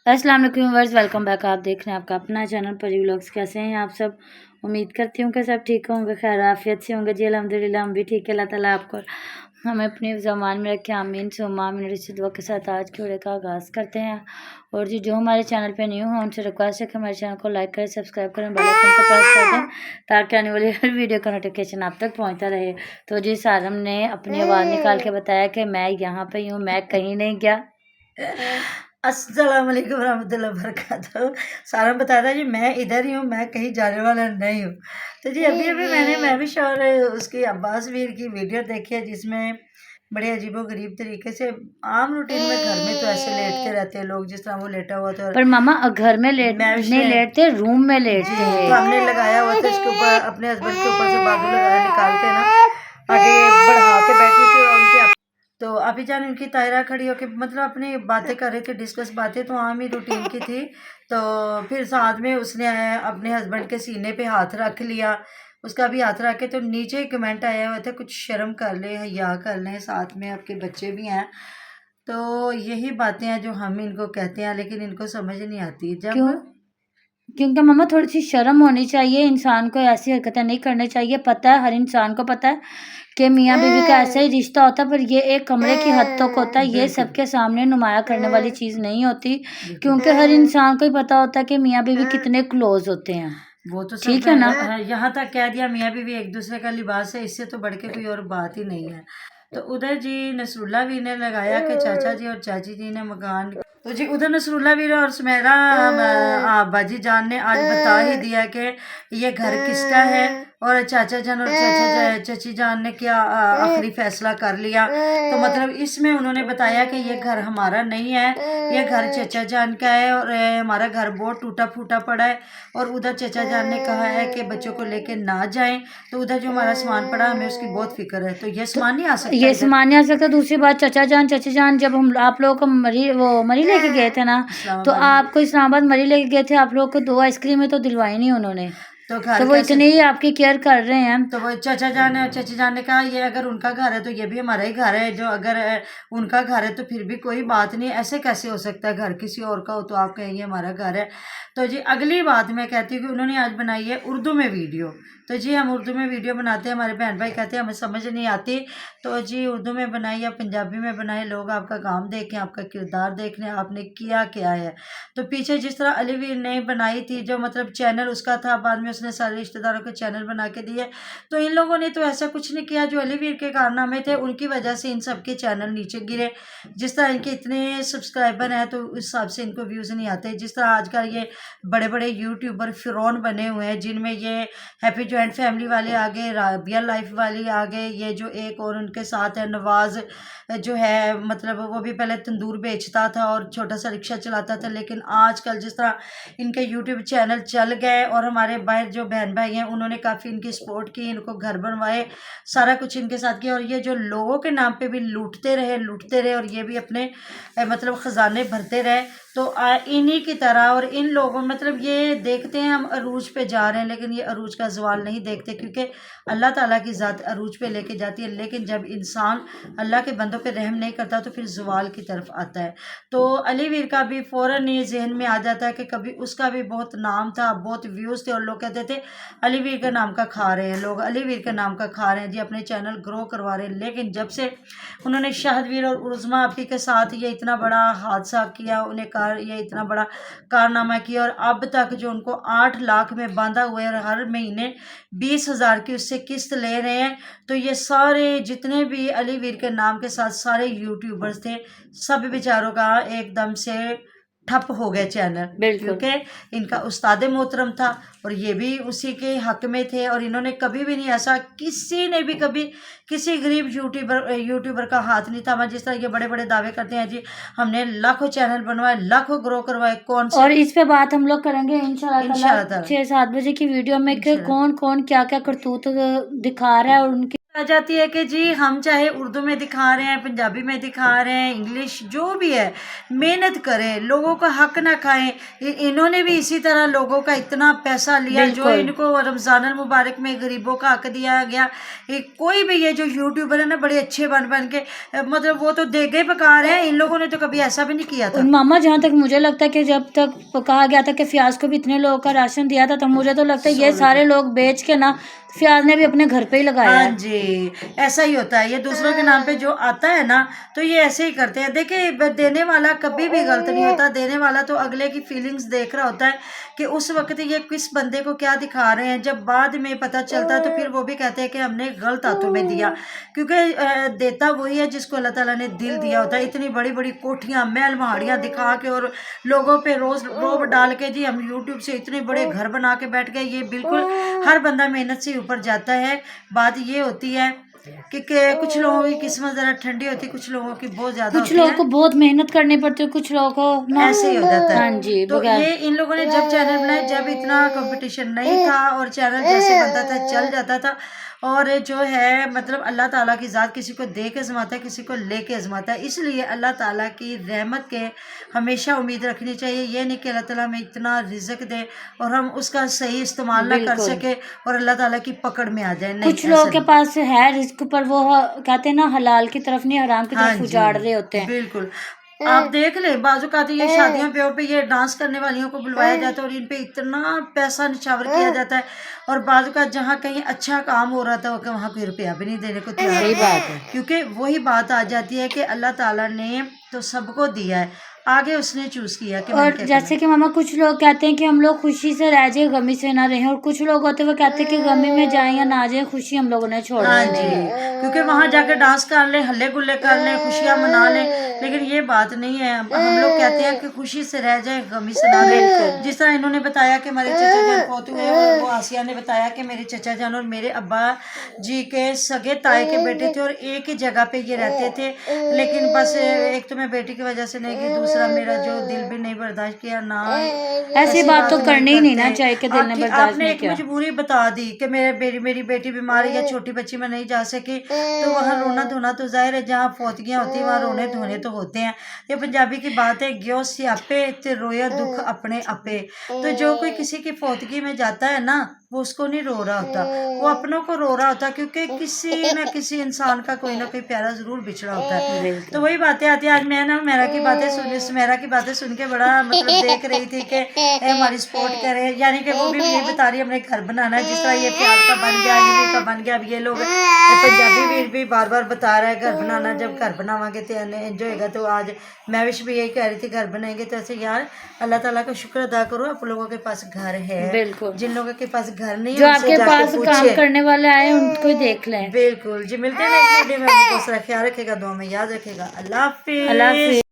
अस्सलाम वालेकुम viewers, welcome back. आप देख रहे हैं आपका अपना चैनल परी व्लॉग्स। कैसे हैं आप सब? उम्मीद करती हूँ कि सब ठीक होंगे, खैर आफियत से होंगे। जी अल्हम्दुलिल्लाह हम भी ठीक है। अल्लाह ताला आपको हमें अपने ज़मान में रखे, आमीन सुम्मा आमीन। इसी दुआ के साथ आज के वीडियो का आगाज़ करते हैं। और जी जो हमारे चैनल पे न्यू हो उनसे रिक्वेस्ट है कि हमारे चैनल को लाइक करें, सब्सक्राइब करें, बेल आइकन को प्रेस कर दें ताकि आने वाली हर वीडियो का नोटिफिकेशन आप तक पहुँचता रहे। तो जी सारम ने अपनी आवाज़ निकाल के बताया कि मैं यहाँ पे हूँ, मैं कहीं नहीं गया। अस्सलाम वालेकुम रहमतुल्लाहि वबरकातुहू। सारा बताया था जी मैं इधर ही हूँ, मैं कहीं जाने वाला नहीं हूँ। तो जी अभी मैंने महविश और उसकी अब्बास वीर की वीडियो देखी है जिसमें बड़े अजीबो गरीब तरीके से आम रूटीन में घर में तो ऐसे लेटते रहते हैं लोग जिस तरह वो लेटा हुआ था। पर मामा घर में नहीं लेटते, रूम में लेटते जी हैं। तो हमने लगाया हुआ था इसके ऊपर, अपने हस्बैंड के ऊपर से बाजू लगाया निकाल के ना आगे बढ़ा के बैठी थी और उनके तो अभी जान उनकी तायरा खड़ी होकर मतलब अपनी बातें कर रहे थे, डिस्कस बातें तो आम ही रूटीन की थी। तो फिर साथ में उसने अपने हस्बैंड के सीने पे हाथ रख लिया, उसका भी हाथ रख के तो नीचे कमेंट आया हुआ था कुछ शर्म कर ले, हया कर लें, साथ में आपके बच्चे भी हैं। तो यही बातें हैं जो हम इनको कहते हैं लेकिन इनको समझ नहीं आती। क्यों? जब क्योंकि मामा थोड़ी सी शर्म होनी चाहिए, इंसान को ऐसी हरकतें नहीं करनी चाहिए। पता है, हर इंसान को पता है कि मियाँ बीवी का ऐसा ही रिश्ता होता है, पर ये एक कमरे की हद तक होता है, ये सबके सामने नुमाया करने वाली चीज़ नहीं होती। क्योंकि हर इंसान को ही पता होता है कि मियाँ बीवी कितने क्लोज होते हैं। वो तो ठीक है ना? यहाँ तक कह दिया मियाँ बीवी एक दूसरे का लिबास है, इससे तो बढ़ के कोई और बात ही नहीं है। तो उधर जी नसरुल्ला भी ने लगाया कि चाचा जी और चाची जी ने मकान, तो जी उधर नसरुल्ला वीर और सुमेरा बाजी जान ने आज बता ही दिया कि ये घर किसका है और चाचा जान और चाची जान ने क्या आखिरी फैसला कर लिया। तो मतलब इसमें उन्होंने बताया कि ये घर हमारा नहीं है, ये घर चाचा जान का है और हमारा घर बहुत टूटा फूटा पड़ा है। और उधर चाचा जान ने कहा है कि बच्चों को लेके ना जाएं, तो उधर जो हमारा सामान पड़ा हमें उसकी बहुत फिक्र है। तो ये सामान नहीं आ सकता, ये सामान नहीं आ सकता। दूसरी बात, चाचा जान चाची जान जब हम आप लोगों को मरी लेके गए थे ना, तो आपको इस्लामाबाद मरी लेके गए थे, आप लोगों को 2 आइसक्रीमें तो दिलवाई नहीं उन्होंने। तो वो इतनी ही आपकी केयर कर रहे हैं। तो वो चाचा जान और चाची जान ने कहा ये अगर उनका घर है तो ये भी हमारा ही घर है, जो अगर उनका घर है तो फिर भी कोई बात नहीं, ऐसे कैसे हो सकता है घर किसी और का हो तो आप कहेंगे हमारा घर है। तो जी अगली बात मैं कहती हूँ कि उन्होंने आज बनाई है उर्दू में वीडियो। तो जी हम उर्दू में वीडियो बनाते हैं, हमारे बहन भाई कहते हैं हमें समझ नहीं आती, तो जी उर्दू में बनाई या पंजाबी में बनाई, लोग आपका काम देखें, आपका किरदार देख लें आपने किया क्या है। तो पीछे जिस तरह अली वीर ने बनाई थी जो मतलब चैनल उसका था, बाद में उसने सारे रिश्तेदारों के चैनल बना के दिए, तो इन लोगों ने तो ऐसा कुछ नहीं किया। जो अली वीर के कारनामे थे उनकी वजह से इन सब के चैनल नीचे गिरे। जिस तरह इनके इतने सब्सक्राइबर हैं तो उस हिसाब से इनको व्यूज़ नहीं आते। जिस तरह आजकल ये बड़े बड़े यूट्यूबर फिरौन बने हुए हैं जिनमें ये हैप्पी जॉइंट फैमिली वाले आ गए, राबिया लाइफ वाले आ गए, ये जो एक और उनके साथ है नवाज जो है, मतलब वो भी पहले तंदूर बेचता था और छोटा सा रिक्शा चलाता था, लेकिन आजकल जिस तरह इनके यूट्यूब चैनल चल गए और हमारे बाहर जो बहन भाई हैं उन्होंने काफ़ी इनकी सपोर्ट की, इनको घर बनवाए, सारा कुछ इनके साथ किया। और ये जो लोगों के नाम पे भी लूटते रहे और ये भी अपने मतलब ख़जाने भरते रहे। तो इन्हीं की तरह और इन लोगों मतलब ये देखते हैं हम अरूज पे जा रहे हैं, लेकिन ये अरूज का ज़वाल नहीं देखते क्योंकि अल्लाह ताला की ज़ात अरूज पे लेके जाती है। लेकिन जब इंसान अल्लाह के बंदों पे रहम नहीं करता तो फिर ज़वाल की तरफ आता है। तो अली वीर का भी फ़ौरन ये जहन में आ जाता है कि कभी उसका भी बहुत नाम था, बहुत व्यूज़ थे और लोग कहते थे अली वीर के नाम का खा रहे हैं, लोग अली वीर के नाम का खा रहे हैं जी, अपने चैनल ग्रो करवा रहे हैं। लेकिन जब से उन्होंने शाहदवीर और उज़मा आपी के साथ ये इतना बड़ा हादसा किया, उन्हें ये इतना बड़ा कारनामा किया और अब तक जो उनको 8 लाख में बांधा हुआ है और हर महीने 20,000 की उससे किस्त ले रहे हैं, तो ये सारे जितने भी अली वीर के नाम के साथ सारे यूट्यूबर्स थे सब बेचारों का एकदम से ठप हो गए चैनल, क्योंकि इनका उस्ताद मोहतरम था और ये भी उसी के हक में थे। और इन्होंने कभी भी नहीं ऐसा, किसी ने भी कभी किसी गरीब यूट्यूबर का हाथ नहीं था। जिस तरह ये बड़े बड़े दावे करते हैं जी हमने लाखों चैनल बनवाए, लाखों ग्रो करवाए, कौन से, और इस पे बात हम लोग करेंगे इंशाल्लाह 6-7 बजे की वीडियो में कि कौन कौन क्या क्या करतूत दिखा रहा है और उनकी आ जाती है कि जी हम चाहे उर्दू में दिखा रहे हैं, पंजाबी में दिखा रहे हैं, इंग्लिश जो भी है, मेहनत करें, लोगों का हक ना खाएं। इन्होंने भी इसी तरह लोगों का इतना पैसा लिया जो बिल्कुल। इनको रमज़ान अल मुबारक में गरीबों का हक दिया गया। कोई भी ये जो यूट्यूबर है ना, बड़े अच्छे बन बन के मतलब वो तो देगे पका रहे हैं, इन लोगों ने तो कभी ऐसा भी नहीं किया था। और मामा जहाँ तक मुझे लगता है कि जब तक कहा गया था कि फ्याज को भी इतने लोगों का राशन दिया था, तो मुझे तो लगता है ये सारे लोग बेच के ना फ्याज ने भी अपने घर पे ही लगाया हाँ है। जी, ऐसा ही होता है। ये दूसरों के नाम पे जो आता है ना, तो ये ऐसे ही करते हैं। देखिए, देने वाला कभी भी गलत नहीं होता। देने वाला तो अगले की फीलिंग्स देख रहा होता है कि उस वक्त ये किस बंदे को क्या दिखा रहे हैं। जब बाद में पता चलता है तो फिर वो भी कहते हैं कि हमने गलत हाथों में दिया, क्योंकि देता वही है जिसको अल्लाह ताला ने दिल दिया होता है। इतनी बड़ी बड़ी कोठियाँ, महल पहाड़ियाँ दिखा के और लोगों पे रोज रोब डाल के जी हम यूट्यूब से इतने बड़े घर बना के बैठ गए, ये बिल्कुल हर बंदा मेहनत से ऊपर जाता है। बात ये होती है कि कुछ लोगों की किस्मत जरा ठंडी होती है, कुछ लोगों की बहुत ज्यादा कुछ होती लोगों है। को बहुत मेहनत करनी पड़ती है, कुछ लोगों को ना ऐसे ही हो जाता है। हाँ जी, तो बगैर ये इन लोगों ने जब चैनल बनाए, जब इतना कंपटीशन नहीं था और चैनल जैसे बनता था चल जाता था। और जो है मतलब अल्लाह ताला की ज़ात किसी को दे के आजमाता है, किसी को ले के आजमाता है। इसलिए अल्लाह ताला की रहमत के हमेशा उम्मीद रखनी चाहिए। ये नहीं कि अल्लाह ताला हमें इतना रिज़्क दे और हम उसका सही इस्तेमाल ना कर बिल्कुल। सके और अल्लाह ताला की पकड़ में आ जाए। नहीं, कुछ ऐसा लोगों के नहीं। पास है रिस्क, पर वो कहते हैं ना हलाल की तरफ नहीं हराम की हाँ तरफ जी, उजाड़ रहे होते हैं। बिल्कुल। आप देख लें, बाजू का ये शादियों ब्याहों पे ये डांस करने वालियों को बुलवाया जाता है और इन पे इतना पैसा निछावर किया जाता है। और बाजू का जहाँ कहीं अच्छा काम हो रहा था वहाँ कोई रुपया भी नहीं देने को तैयार सही होता है। बात है। क्योंकि वही बात आ जाती है कि अल्लाह ताला ने तो सबको दिया है, आगे उसने चूज किया कि मैंने और क्या करना जैसे कि मामा कुछ लोग कहते हैं कि हम लोग खुशी से रह जाए, गमी से ना रहें, और कुछ लोग होते हैं वो कहते हैं कि गमी में जाए या ना जाए, खुशी हम लोगों ने है। छोड़नी हाँ नहीं जी, है। क्योंकि वहाँ जाके डांस कर ले, हल्ले गुल्ले कर ले, खुशियाँ मना ले, लेकिन ये बात नहीं है। हम लोग कहते हैं कि खुशी से रह जाए, गमी से ना रहे। जिस तरह इन्होंने बताया कि हमारे चचा जान फौत हुए और वो आसिया ने बताया कि मेरे चचा जान और मेरे अब्बा जी के सगे ताए के बेटे थे और एक ही जगह पे ये रहते थे। लेकिन बस एक तो मैं बेटी की वजह से नहीं की, दूसरा मेरा जो दिल भी नहीं बर्दाश्त किया ना। ऐसी बात तो करनी ही नहीं ना चाहिए कि दिल ने बर्दाश्त आपने नहीं एक किया। मजबूरी बता दी कि मेरी बेटी बीमार है या छोटी बच्ची में नहीं जा सकी, तो वहाँ रोना धोना तो जाहिर है, जहाँ फौतगियाँ होती हैं वहाँ रोने धोने तो होते हैं। ये पंजाबी की बात है, ग्यो सियापे ते रोया दुख अपने आपे। तो जो कोई किसी की फौतगी में जाता है ना, वो उसको नहीं रो रहा होता, वो अपनों को रो रहा होता, क्योंकि किसी न किसी इंसान का कोई ना कोई प्यारा जरूर बिछड़ा होता है। तो वही बातें आती है। आज मैं ना सुमेरा की बातें सुन के बड़ा मतलब देख रही थी कि हमारी सपोर्ट करे, यानी कि वो भी यही बता रही है हमने घर बनाना है, जिस तरह ये प्यार का बन गया, यूवी का बन गया। अब ये लोग पंजाबी वीर भी बार बार बता रहा है घर बनाना, जब घर बनावांगे तो एंजॉय होगा। तो आज मैं विश भी यही कह रही थी घर बनाएंगे तो ऐसे यार अल्लाह ताला का शुक्र अदा करो, आप लोगों के पास घर है। बिल्कुल। जिन लोगों के पास घर नहीं है जो उनसे आपके जाके पास काम पूछिए। करने वाले आए उनको ही देख लें। बिल्कुल जी, मिलते हैं नेक्स्ट वीडियो में। अपना ख्याल रखेगा, दुआ में याद रखेगा। अल्लाह अल्लाह हाफिज। हाफिज।